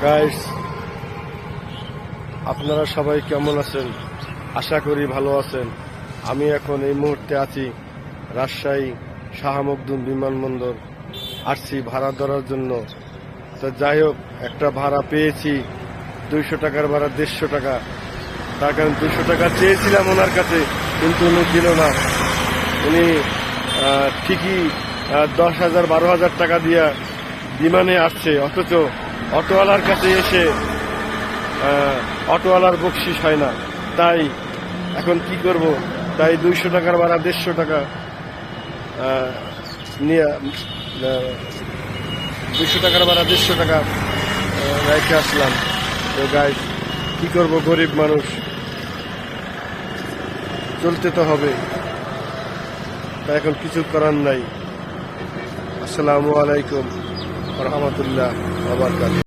Guys, আপনারা সবাই কেমন আছেন? আশা করি ভালো আছেন। আমি এখন এই মুহূর্তে আছি রাজশাহী শাহ মখদুম বিমানবন্দর। আসছি ভাড়া ধরার জন্য। তো যাই হোক, একটা ভাড়া পেয়েছি 200 টাকার ভাড়া, 150 টাকা। তার কারণ 200 টাকা চেয়েছিলাম ওনার কাছে, কিন্তু উনি দিল না। উনি ঠিকই 10,000 12,000 টাকা দিয়ে বিমানে আসছে, অথচ অটোওয়ালার কাছে এসে অটোওয়ালার বকশিস হয় না। তাই এখন কি করব? তাই 200 টাকার ভাড়া 150 টাকা নিয়ে 200 টাকার ভাড়া 150 টাকা রেখে আসলাম। তো গাইস, কি করব? গরিব মানুষ, চলতে তো হবে। তাই এখন কিছু করার নাই। আসসালামু আলাইকুম ওয়া রাহমাতুল্লাহ ওয়া বারাকাতুহু।